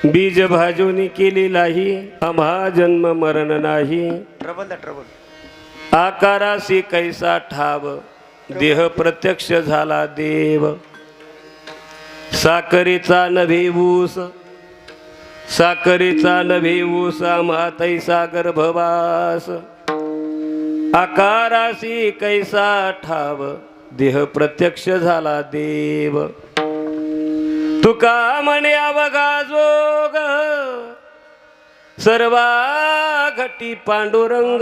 बीज भाजून केलेलाही आम्हा जन्म मरण नाही. आकारासी कैसा ठाव देह प्रत्यक्ष झाला देव. साखरेचा नभे ऊस साखरेचा नभे ऊस आम्हा तैसा गर्भवास. आकारासी कैसा ठाव देह प्रत्यक्ष झाला देव. तुका म्हणे अवघा जोग सर्वा घटी पांडुरंग.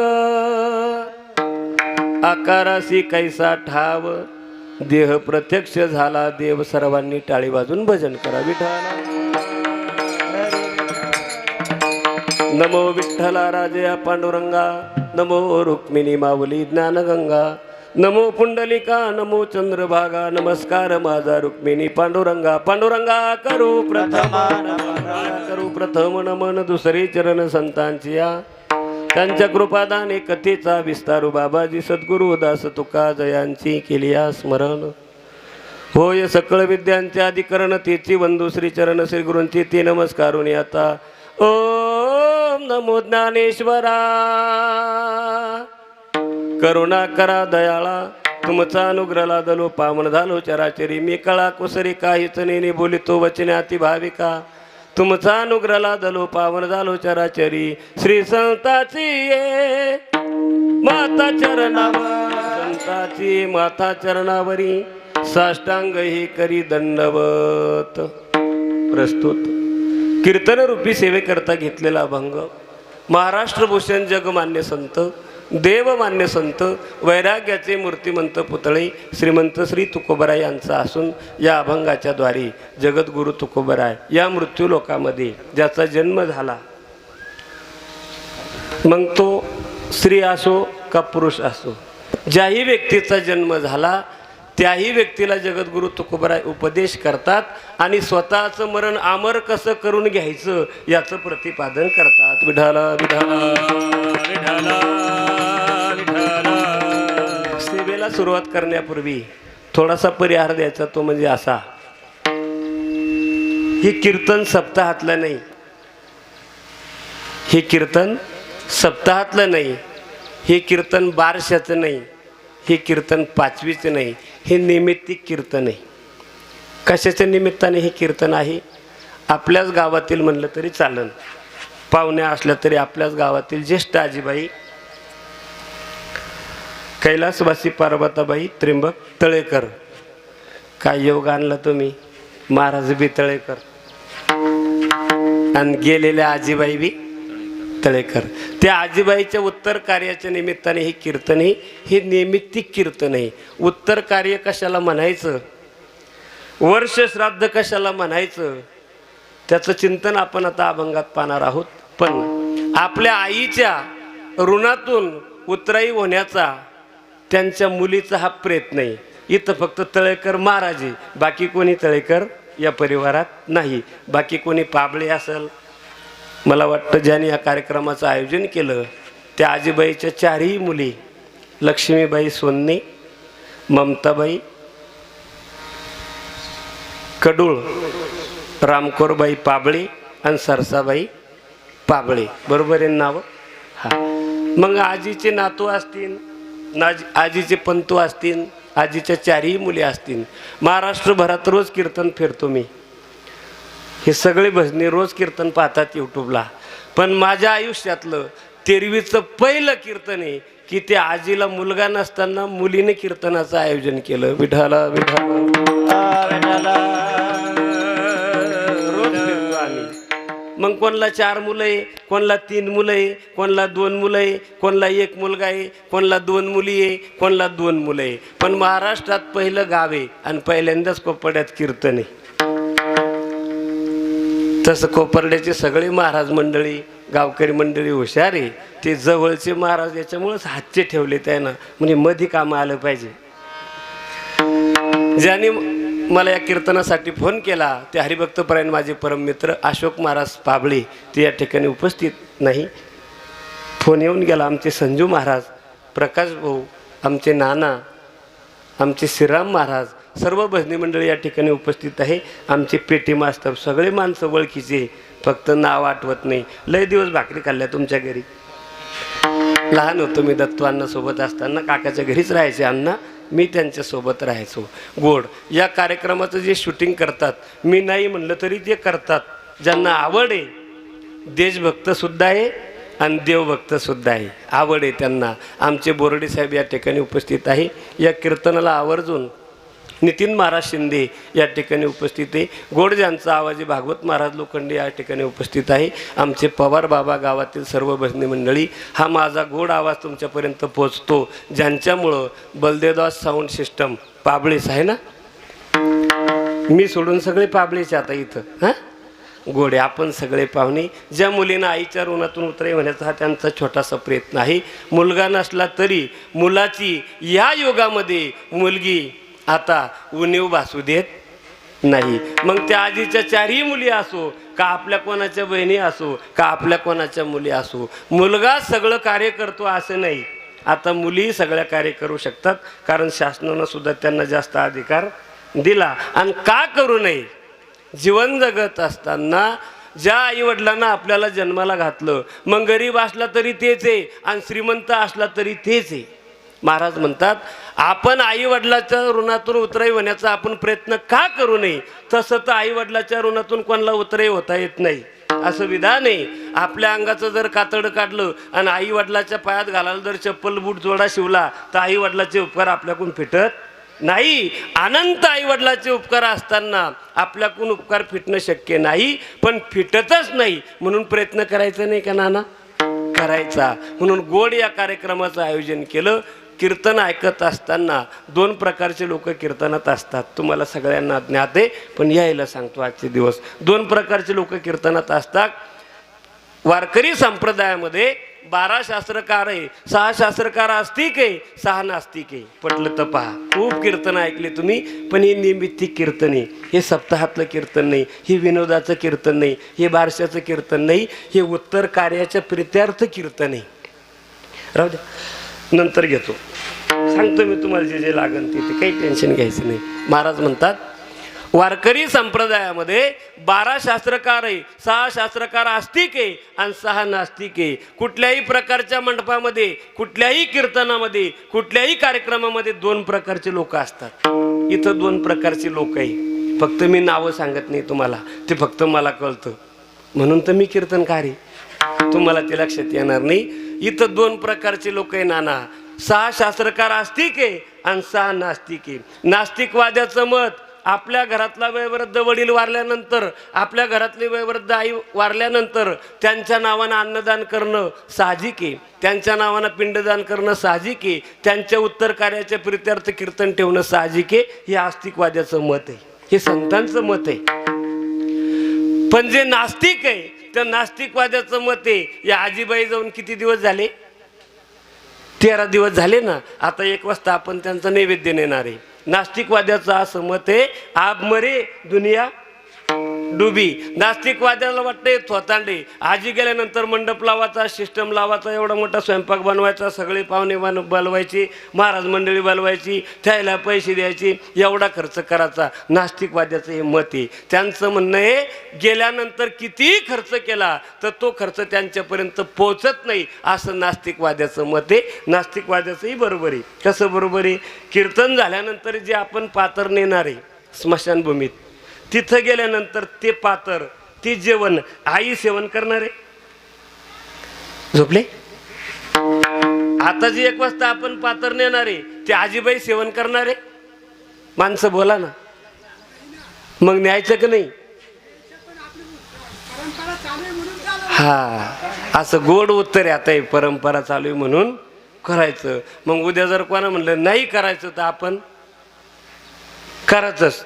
आकारासी कैसा ठाव देह प्रत्यक्ष झाला देव. सर्वांनी टाळी वाजून भजन करा विठ्ठला. नमो विठ्ठला राजया पांडुरंगा. नमो रुक्मिणी माऊली ज्ञानगंगा. नमो पुंडलिका नमो चंद्रभागा. नमस्कार माझा रुक्मिणी पांडुरंगा. पांडुरंगा करू प्रथम करू प्रथम नमन. दुसरे चरण संतांची या त्यांच्या कृपादाने कथेचा विस्तारू. बाबाजी सद्गुरु दास तुका जयांची केली स्मरण. होय सकळ विद्यांचे अधिकरण तेची वंदू श्री चरण श्री गुरूंची ते नमस्कारून आता. ओम नमो ज्ञानेश्वरा. करुणा करा दयाळा तुमचा अनुग्रह लादलो. पावन झालो चराचरी मी कळा कुसरी काहीच नेने बोलितो वचने अति भाविका. तुमचा अनुग्रह लादलो पावन झालो चराचरी. श्री संताची ये माता चरणावर संताची माता चरणावरी साष्टांग ही करी दंडवत. प्रस्तुत कीर्तन रूपी सेवेकरता घेतलेला अभंग महाराष्ट्र भूषण जगमान्य संत देवमान्य संत वैराग्याचे मूर्तिमंत पुतळे श्रीमंत श्री तुकोबराय यांचा असून या अभंगाच्या द्वारे जगद्गुरु तुकोबराय या मृत्यू लोकामध्ये ज्याचा जन्म झाला, मग तो स्त्री असो का पुरुष असो, ज्याही व्यक्तीचा जन्म झाला त्याही व्यक्तीला जगद्गुरु तुकोबराय उपदेश करतात आणि स्वतःचं मरण अमर कसं करून घ्यायचं याचं प्रतिपादन करतात. विठाला विठाला विठाला विठाला. सेवेला सुरुवात करण्यापूर्वी थोडासा परिहार द्यायचा, तो म्हणजे असा. हे कीर्तन सप्ताहातलं नाही, हे कीर्तन सप्ताहातलं नाही, हे कीर्तन बारशाचं नाही, हे कीर्तन पाचवीचं नाही, हे नैमित्तिक कीर्तन आहे. कशाच्या निमित्ताने हे कीर्तन आहे? आपल्याच गावातील म्हणलं तरी चालन, पाहुण्या असल्या तरी आपल्याच गावातील ज्येष्ठ आजीबाई कैलासवासी पार्वताबाई त्र्यंबक तळेकर. काय योग आणला तुम्ही, महाराज बी तळेकर आणि गेलेल्या आजीबाई बी तळेकर. त्या आजीबाईच्या उत्तर कार्याच्या निमित्ताने हे कीर्तन आहे, हे नैमित्तिक कीर्तन आहे. उत्तर कार्य कशाला म्हणायचं, वर्ष श्राद्ध कशाला म्हणायचं, त्याचं चिंतन आपण आता अभंगात पाहणार आहोत. पण आपल्या आईच्या ऋणातून उतराई होण्याचा त्यांच्या मुलीचा हा प्रयत्न आहे. इथं फक्त तळेकर महाराज आहे, बाकी कोणी तळेकर या परिवारात नाही. बाकी कोणी पाबळे असेल, मला वाटतं ज्याने या कार्यक्रमाचं आयोजन केलं त्या आजीबाईच्या चारही मुली लक्ष्मीबाई सोन्ने, ममताबाई कडूळ, रामकोरबाई पाबळे आणि सरसाबाई पाबळे, बरोबर आहे नाव? हा. मग आजीचे नातू असतील, आजीचे पंतू असतील, आजीच्या चारही मुली असतील. महाराष्ट्रभरात रोज कीर्तन फिरतो मी, हे सगळे भजनी रोज कीर्तन पाहतात यूट्यूबला. पण माझ्या आयुष्यातलं 13वीचं पहिलं कीर्तन आहे की त्या आजीला मुलगा नसताना मुलीने कीर्तनाचं आयोजन केलं. विठाला विठाला. रोज फिरतो आम्ही. मग कोणला 4 मुलं आहे, कोणला 3 मुलं आहे, कोणला 2 मुलं आहे, कोणला 1 मुलगा आहे, कोणला 2 मुली आहे, कोणला 2 मुलं आहे. पण महाराष्ट्रात पहिलं गाव आहे आणि पहिल्यांदाच कोपर्ड्यात कीर्तन आहे. तसं कोपर्ड्याचे सगळे महाराज मंडळी, गावकरी मंडळी हुशार आहे. ते जवळचे महाराज याच्यामुळेच हातचे ठेवले त्यानं, म्हणजे मध्ये कामं आलं पाहिजे. ज्याने मला या कीर्तनासाठी फोन केला ते हरिभक्तपरायण माझे परममित्र अशोक महाराज पाबळे, ते या ठिकाणी उपस्थित नाही. फोन येऊन गेला. आमचे संजू महाराज, प्रकाश भाऊ, आमचे नाना, आमचे श्रीराम महाराज, सर्व भजनी मंडळी या ठिकाणी उपस्थित आहे. आमचे पेटी मास्तर सगळे माणसं ओळखीचे, फक्त नाव आठवत नाही. लय दिवस भाकरी खाल्ल्या तुमच्या घरी. लहान होतो मी दत्तू अण्णा सोबत असताना काकाच्या घरीच राहायचे अण्णा, मी त्यांच्यासोबत राहायचो. गोड या कार्यक्रमाचं जे शूटिंग करतात, मी नाही म्हणलं तरी ते करतात. ज्यांना आवड आहे, देशभक्तसुद्धा आहे आणि देवभक्तसुद्धा आहे, आवड आहे त्यांना. आमचे बोर्डे साहेब या ठिकाणी उपस्थित आहे. या कीर्तनाला आवर्जून नितीन महाराज शिंदे या ठिकाणी उपस्थित आहे. गोड ज्यांचा आवाज आहे भागवत महाराज लोखंडे या ठिकाणी उपस्थित आहे. आमचे पवार बाबा गावातील सर्व भजनी मंडळी. हा माझा गोड आवाज तुमच्यापर्यंत पोचतो ज्यांच्यामुळं बलदेवदास साऊंड सिस्टम पाबळीस आहे ना, मी सोडून सगळे पाबळीचे आता इथं. हां गोडे आपण सगळे पाहुणे. ज्या मुलींना आईच्या ऋणातून उतरे होण्याचा हा त्यांचा छोटासा प्रयत्न आहे. मुलगा नसला तरी मुलाची या युगामध्ये मुलगी आता उणीव भासू देत नाही. मग त्या आजीच्या चारही मुली असो का आपल्या कोणाच्या बहिणी असो का आपल्या कोणाच्या मुली असो, मुलगा सगळं कार्य करतो असं नाही. आता मुली सगळ्या कार्य करू शकतात, कारण शासनानं सुद्धा त्यांना जास्त अधिकार दिला. आणि का करू नये? जीवन जगत असताना ज्या आईवडिलांना आपल्याला जन्माला घातलं, मग गरीब असला तरी तेच आहे आणि श्रीमंत असला तरी तेच आहे. महाराज म्हणतात आपण आईवडिलाच्या ऋणातून उतराई होण्याचा आपण प्रयत्न का करू नये? तसं तर आईवडिलाच्या ऋणातून कोणाला उतराई होता येत नाही असं विधान आहे. आपल्या अंगाचं जर कातडं काढलं आणि आईवडिलाच्या पायात घालायला जर चप्पल बूट जोडा शिवला तर आईवडिलाचे उपकार आपल्याकडून फिटत नाही. अनंत आईवडिलाचे उपकार असताना आपल्याकडून उपकार फिटणं शक्य नाही, पण फिटतच नाही म्हणून प्रयत्न करायचा नाही का नाना? करायचा. म्हणून गोड या कार्यक्रमाचं आयोजन केलं. कीर्तन ऐकत असताना दोन प्रकारचे लोक कीर्तनात असतात, तुम्हाला सगळ्यांना ज्ञात आहे, पण यायला सांगतो आजचे दिवस. दोन प्रकारचे लोक कीर्तनात असतात. वारकरी संप्रदायामध्ये 12 शास्त्रकार आहे, 6 शास्त्रकार आस्तिक आहे, 6 नास्तिक आहे. पटलं तर पहा. खूप कीर्तन ऐकले तुम्ही, पण हे निमित्तिक कीर्तन आहे. हे सप्ताहातलं कीर्तन नाही, हे विनोदाचं कीर्तन नाही, हे बारशाचं कीर्तन नाही, हे उत्तर कार्याच्या प्रित्यार्थ कीर्तन आहे. राहू द्या, नंतर घेतो, सांगतो मी तुम्हाला जे जे लागन ते काही टेन्शन घ्यायचं नाही. महाराज म्हणतात वारकरी संप्रदायामध्ये 12 शास्त्रकार आहे, 6 शास्त्रकार आस्तिक आहे आणि 6 नास्तिक आहे. कुठल्याही प्रकारच्या मंडपामध्ये, कुठल्याही कीर्तनामध्ये, कुठल्याही कार्यक्रमामध्ये 2 प्रकारचे लोक असतात. इथं 2 प्रकारचे लोक आहे. फक्त मी नावं सांगत नाही तुम्हाला, ते फक्त मला कळतं म्हणून तर मी कीर्तनकार आहे. तुम्हाला ते लक्षात येणार नाही. इथं 2 प्रकारचे लोक आहे नाना. 6 शास्त्रकार आस्तिक आहे आणि 6 नास्तिक आहे. नास्तिकवाद्याचं मत, आपल्या घरातला वयोवृद्ध वडील वारल्यानंतर, आपल्या घरातली वयोवृद्ध आई वारल्यानंतर त्यांच्या नावानं अन्नदान करणं साहजिक आहे, त्यांच्या नावानं पिंडदान करणं साहजिक आहे, त्यांच्या उत्तर कार्याच्या प्रित्यार्थ कीर्तन ठेवणं साहजिक आहे. हे आस्तिकवाद्याचं मत आहे, हे संतांचं मत आहे. पण जे नास्तिक आहे त्या नास्तिकवाद्याचं मत आहे, या आजीबाई जाऊन किती दिवस झाले? 13 दिवस झाले ना. आता 1 वाजता आपण त्यांचा नैवेद्य नेणार आहे. नास्तिकवाद्याचं असं मत आहे, आब मरे दुनिया डुबी. नास्तिकवाद्याला वाटते थोतांडे, आजी गेल्यानंतर मंडप लावायचा, सिस्टम लावायचा, एवढा मोठा स्वयंपाक बनवायचा, सगळे पाहुणे बोलवायचे, महाराज मंडळी बोलवायची, त्याला पैसे द्यायचे, एवढा खर्च करायचा. नास्तिकवाद्याचं हे मत आहे. त्यांचं म्हणणं आहे गेल्यानंतर कितीही खर्च केला तर तो खर्च त्यांच्यापर्यंत पोहोचत नाही, असं नास्तिकवाद्याचं मत आहे. नास्तिकवाद्याचंही बरोबर आहे. कसं बरोबर आहे? कीर्तन झाल्यानंतर जे आपण पातर नेणार आहे स्मशानभूमीत, तिथं गेल्यानंतर ते पातर, ते जेवण आई सेवन करणार आहे. झोपले? आता जे 1 वाजता आपण पातर नेणार आहे ते आजीबाई सेवन करणार आहे. माणसं बोला ना, मग न्यायचं की नाही? हा, असं गोड उत्तर आहे. आता परंपरा चालू आहे म्हणून करायचं. मग उद्या जर कोणा म्हणलं नाही करायचं तर आपण करायचंच.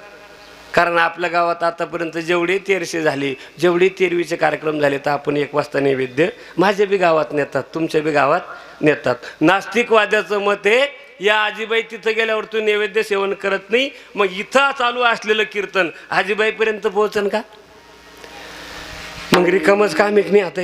कारण आपल्या गावात आतापर्यंत जेवढे 1300 झाले, जेवढे 13वीचे कार्यक्रम झाले, तर आपण 1 वाजता नैवेद्य माझ्या बी गावात नेतात, तुमच्या बी गावात नेतात. नास्तिकवाद्याचं मत आहे या आजीबाई तिथं गेल्यावर तू नैवेद्य सेवन करत नाही, मग इथं चालू असलेलं कीर्तन आजीबाईपर्यंत पोहोचन का? मग रिकामच काम एक नाही. आता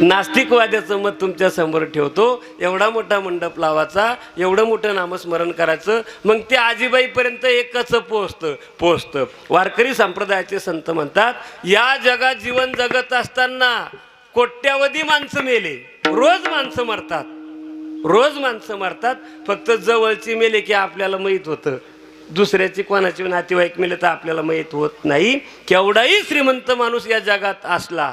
नास्तिकवाद्याचं मत तुमच्या समोर ठेवतो. एवढा मोठा मंडप लावायचा, एवढं मोठं नामस्मरण करायचं, मग ते आजीबाईपर्यंत एक कसं पोहोचतं. वारकरी संप्रदायाचे संत म्हणतात, या जगात जीवन जगत असताना कोट्यावधी माणसं मेले, रोज माणसं मरतात. फक्त जवळची मेले की आपल्याला माहीत होतं, दुसऱ्याची कोणाची नातेवाईक मेले तर आपल्याला माहीत होत नाही. केवढाही श्रीमंत माणूस या जगात असला,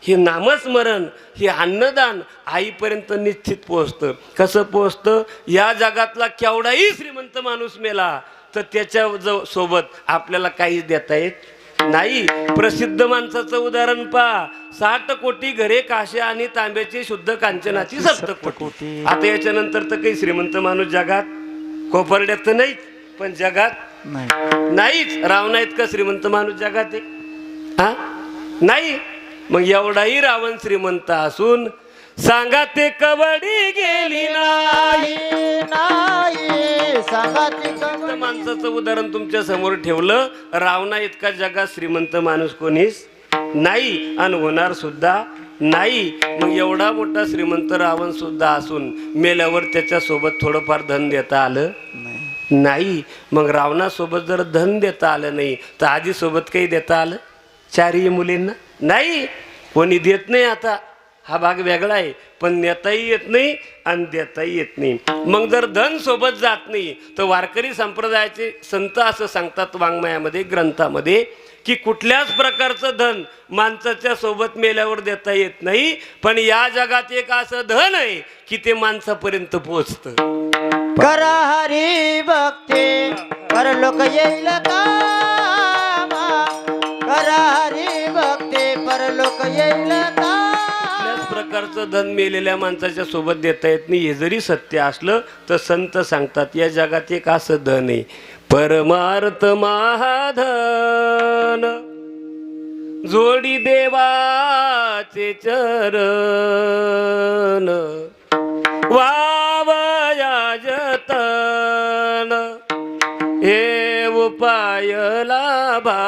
हे नामस्मरण, हे अन्नदान आईपर्यंत निश्चित पोहोचतं. कसं पोहोचतं? या जगातला केवढाही श्रीमंत माणूस मेला तर त्याच्या सोबत आपल्याला काहीच देता येत नाही. प्रसिद्ध माणसाचं उदाहरण पहा, 60 कोटी घरे काशे आणि तांब्याची शुद्ध कांचनाची 7 कोटी. आता याच्यानंतर तर काही श्रीमंत माणूस जगात कोपर्ड्यात तर नाहीच, पण जगात नाहीच. रावण आहेत का श्रीमंत माणूस जगात? हा नाही. मग एवढाही रावण श्रीमंत असून सांगा ते कवडी गेली नाही. माणसाचं उदाहरण तुमच्या समोर ठेवलं. रावणा इतका जगात श्रीमंत माणूस कोणीच नाही आणि होणार सुद्धा नाही. मग एवढा मोठा श्रीमंत रावण सुद्धा असून मेल्यावर त्याच्या सोबत थोडंफार धन देता आलं नाही. मग रावणासोबत जर धन देता आलं नाही तर आजी सोबत काही देता आलं? 4 मुलींना नाही, कोणी देत नाही. आता हा भाग वेगळा आहे, पण नेताही येत नाही आणि देताही येत नाही. मग जर धन सोबत जात नाही तर वारकरी संप्रदायाचे संत असं सांगतात वाङ्मयामध्ये, ग्रंथामध्ये, की कुठल्याच प्रकारचं धन माणसाच्या सोबत मेल्यावर देता येत नाही. पण या जगात एक असं धन आहे की ते माणसापर्यंत पोहोचतं. करा हरी भक्ती परलोक येईल कामा, करा हरी भक्ती परलोक येईल कामा. कुठल्याच प्रकारचं धन मेलेल्या माणसाच्या सोबत देता येत नाही. हे जरी सत्य असलं तर संत सांगतात या जगात एक असं धन आहे, परमार्थ महाधन, जोडी देवाचे चरण, वावया जतन, हे उपाय लाभाचे.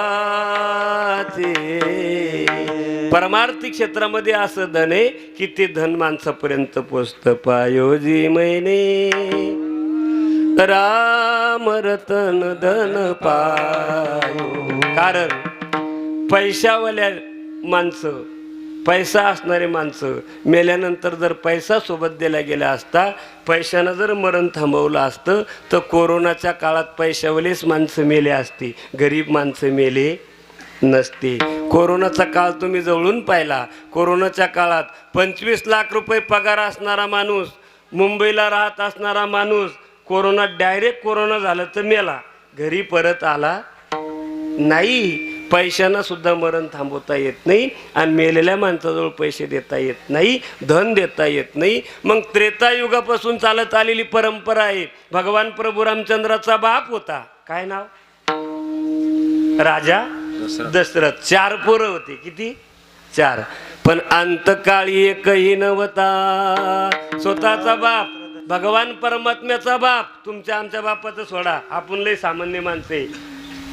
परमार्थिक क्षेत्रामध्ये असं धन आहे की ते धन माणसापर्यंत पोचतं. पायोजी मैने राम रतन धन पायो. कारण पैशावाल्या माणसं, पैसा असणारे माणसं मेल्यानंतर जर पैसा सोबत दिला गेला असता, पैशानं जर मरण थांबवलं असतं तर कोरोनाच्या काळात पैशावालेच माणसं मेले असते, गरीब माणसं मेले नसते. कोरोनाचा काळ तुम्ही जवळून पाहिला. कोरोनाच्या काळात 25 लाख रुपये पगार असणारा माणूस, मुंबईला राहत असणारा माणूस, डायरेक्ट कोरोना झालं तर मेला, घरी परत आला नाही. पैशानं सुद्धा मरण थांबवता येत नाही आणि मेलेल्या माणसाजवळ पैसे देता येत नाही, धन देता येत नाही. मग त्रेतायुगापासून चालत आलेली परंपरा आहे. भगवान प्रभू रामचंद्राचा बाप होता, काय नाव? राजा दशरथ. 4 पोरं होते. किती? 4. पण अंतकाळी एकही नव्हता. स्वतःचा बाप, भगवान परमात्म्याचा बाप, तुमच्या आमच्या बापाचं सोडा, आपण लय सामान्य माणसे.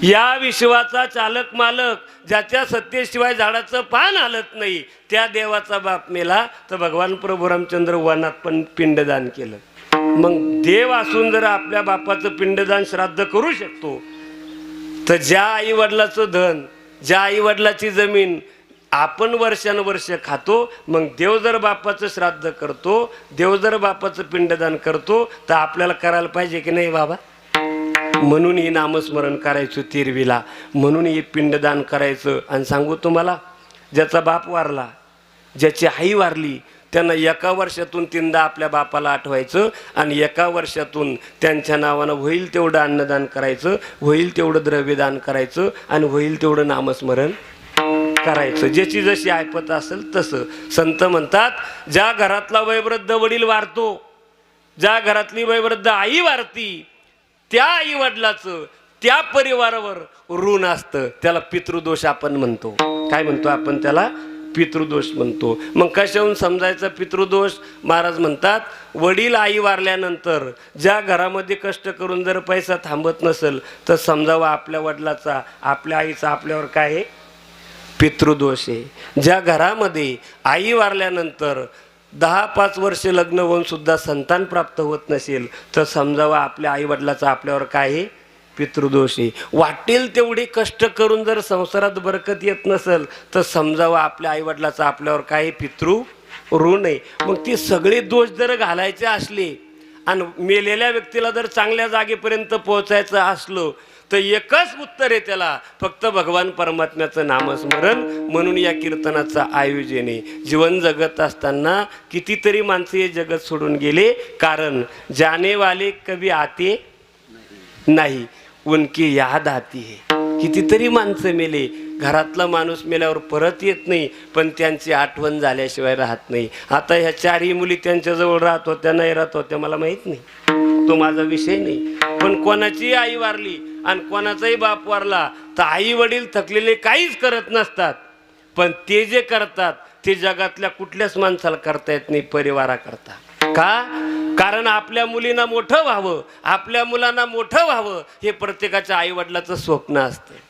या विश्वाचा चालक मालक, ज्याच्या सत्तेशिवाय झाडाचं पान हलत नाही, त्या देवाचा बाप मेला तर भगवान प्रभू रामचंद्र वनात पण पिंडदान केलं. मग देव असून जर आपल्या बापाचं पिंडदान श्राद्ध करू शकतो तर ज्या आई वडिलाचं धन, ज्या आई वडिलाची जमीन आपण वर्षानुवर्ष खातो, मग देव जर बापाचं श्राद्ध करतो, देव जर बापाचं पिंडदान करतो तर आपल्याला करायला पाहिजे की नाही बाबा? म्हणून ही नामस्मरण करायचं तिरवीला, म्हणून हे पिंडदान करायचं. आणि सांगू तुम्हाला, ज्याचा बाप वारला, ज्याची आई वारली, त्यांना 1 वर्षातून 3दा आपल्या बापाला आठवायचं आणि 1 वर्षातून त्यांच्या नावानं होईल तेवढं अन्नदान करायचं, होईल तेवढं द्रव्यदान करायचं आणि होईल तेवढं नामस्मरण करायचं. ज्याची जशी ऐपत असेल तसं. संत म्हणतात, ज्या घरातला वयोवृद्ध वडील वारतो, ज्या घरातली वयोवृद्ध आई वारती, त्या आई वडिलाचं त्या परिवारावर ऋण असतं. त्याला पितृदोष आपण म्हणतो. काय म्हणतो आपण त्याला? पितृदोष म्हणतो. मग कशाहून समजायचा पितृदोष? महाराज म्हणतात, वडील आई वारल्यानंतर ज्या घरामध्ये कष्ट करून जर पैसा थांबत नसेल तर समजावा आपल्या वडिलाचा, आपल्या आईचा आपल्यावर काय आहे? पितृदोष आहे. ज्या घरामध्ये आई वारल्यानंतर 10-5 वर्ष लग्न होऊन सुद्धा संतान प्राप्त होत नसेल तर समजावं आपल्या आईवडिलाचा आपल्यावर काय आहे, पितृदोष आहे. वाटेल तेवढे कष्ट करून जर संसारात बरकत येत नसेल तर समजावं आपल्या आईवडिलाचा आपल्यावर काय आहे, पितृ ऋण आहे. मग ते सगळे दोष जर घालायचे असले आणि मेलेल्या व्यक्तीला जर चांगल्या जागेपर्यंत पोहोचायचं असलं तर एकच उत्तर आहे त्याला, फक्त भगवान परमात्म्याचं नामस्मरण. म्हणून या कीर्तनाचं आयोजन आहे. जीवन जगत असताना कितीतरी माणसं हे जगत सोडून गेले, कारण जाने वाले कभी आते नाही, उनकी याद आती है. कितीतरी माणसं मेले, घरातला माणूस मेल्यावर परत येत नाही, पण त्यांची आठवण झाल्याशिवाय राहत नाही. आता ह्या 4ही मुली त्यांच्याजवळ राहत होत्या नाही राहत होत्या मला माहीत नाही, तो माझा विषय नाही. पण कोणाची आई वारली आणि कोणाचाही बाप वारला तर आई वडील थकलेले काहीच करत नसतात, पण ते जे करतात ते जगातल्या कुठल्याच माणसाला करता येत नाही परिवाराकरता. का? कारण आपल्या मुलींना मोठं व्हावं, आपल्या मुलांना मोठं व्हावं हे प्रत्येकाच्या आई वडिलाचं स्वप्न असतं.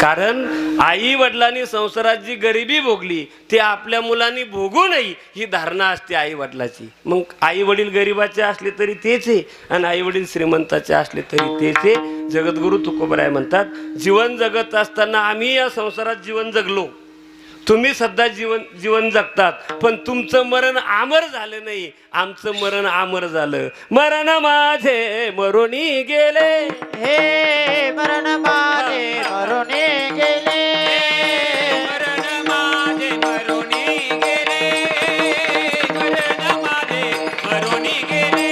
कारण आई वडिलांनी संसारात जी गरिबी भोगली ते आपल्या मुलांनी भोगू नये ही धारणा असते आई वडिलाची. मग आई वडील गरिबाचे असले तरी तेच आहे आणि आई वडील श्रीमंताचे असले तरी तेच आहे. जगद्गुरु तुकोबराय म्हणतात, जीवन जगत असताना आम्ही या संसारात जीवन जगलो, तुम्ही सध्या जीवन जगतात, पण तुमचं मरण आमर झालं नाही, आमचं मरण आमर झालं. मरण माझे मरुनी गेले, हे मरण माझे मरून गेले, मरण माझे मरुनी गेले, मरण माझे मरुनी गेले,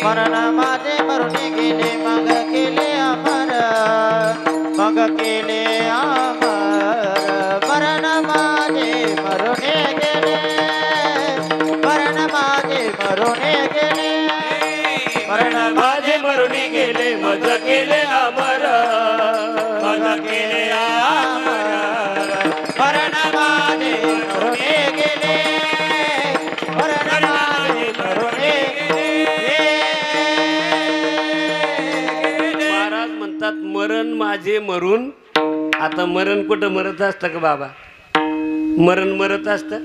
मरण माझे मरून गेले. मग केले अमर, मग केले अमर. मरण माझे मरून गेले, मरण माझे मरून गेले, मरण माझे मरुनी गेले, मज केले अमर, मज केले अमर. मरण माझे मरून गेले, मरण माझे मरून गेले. महाराज म्हणतात मरण माझे मरून. आता मरण कुठं मरत असतं का बाबा? मरण मरत असतं?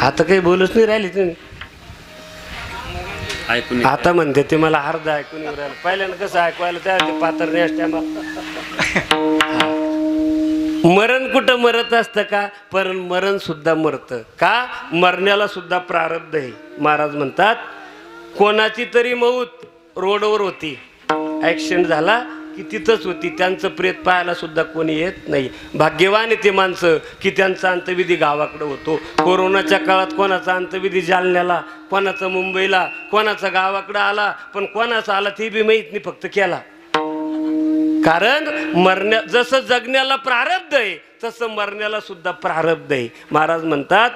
आता काही बोलूच नाही राहिले तुम्ही. ऐकून आता म्हणते ते मला अर्ध ऐकून येऊ राहिलं. पहिल्यांदा कसं ऐकवायला त्या पात्र असत्या. मरण कुठं मरत असतं का? पण मरण सुद्धा मरतं का? मरण्याला सुद्धा प्रारब्ध आहे. महाराज म्हणतात कोणाची तरी मौत रोडवर होती, ॲक्सिडेंट झाला की तिथंच होती, त्यांचं प्रेत पाहायला सुद्धा कोणी येत नाही. भाग्यवान आहे ते माणसं की त्यांचा अंत्यविधी गावाकडे होतो. कोरोनाच्या काळात कोणाचा अंत्यविधी जालन्याला, कोणाचा मुंबईला, कोणाचा गावाकडे आला, पण कोणाचा आला ते बी माहीत नाही, फक्त केला. कारण जसं जगण्याला प्रारब्ध आहे तसं मरण्याला सुद्धा प्रारब्ध आहे. महाराज म्हणतात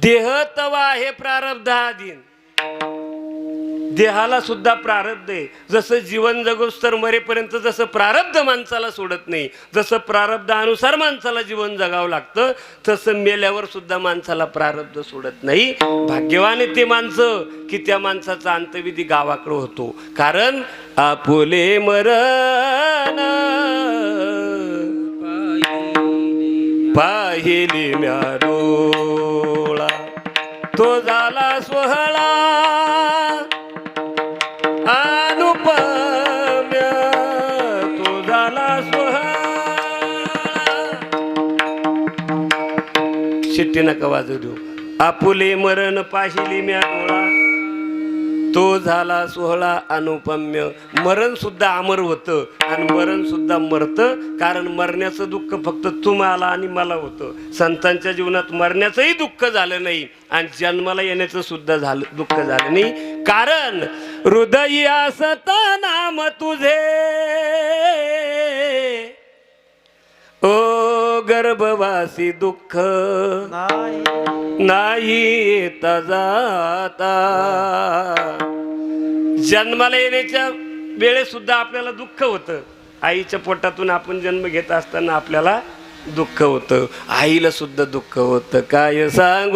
देह तवा आहे प्रारब्ध अधीन. देहाला सुद्धा प्रारब्ध आहे. जसं जीवन जगोस तर मरेपर्यंत जसं प्रारब्ध माणसाला सोडत नाही, जसं प्रारब्धानुसार माणसाला जीवन जगावं लागतं, तसं मेल्यावर सुद्धा माणसाला प्रारब्ध सोडत नाही. भाग्यवान आहे ते माणसं की त्या माणसाचा अंत्यविधी गावाकडे होतो. कारण आपुले मरण पाहिली म्या डोळा, तो झाला सोहळा अनुपम्य, तो झाला सोहळा. शिट्टी नका वाजू देऊ. आपुले मरण पाहिली म्या डोळा, तो झाला सोहळा अनुपम्य. मरण सुद्धा अमर होतं आणि मरण सुद्धा मरतं. कारण मरण्याचं दुःख फक्त तुम्हाला आणि मला होतं. संतांच्या जीवनात मरण्याचंही दुःख झालं नाही आणि जन्माला येण्याचं सुद्धा दुःख झालं नाही. कारण हृदय असता नाम तुझे, ओ गर्भवासी दुःख नाही येता जाता. जन्माला येण्याच्या वेळेस सुद्धा आपल्याला दुःख होतं. आईच्या पोटातून आपण जन्म घेत असताना आपल्याला दुःख होतं, आईला सुद्धा दुःख होतं. काय सांगू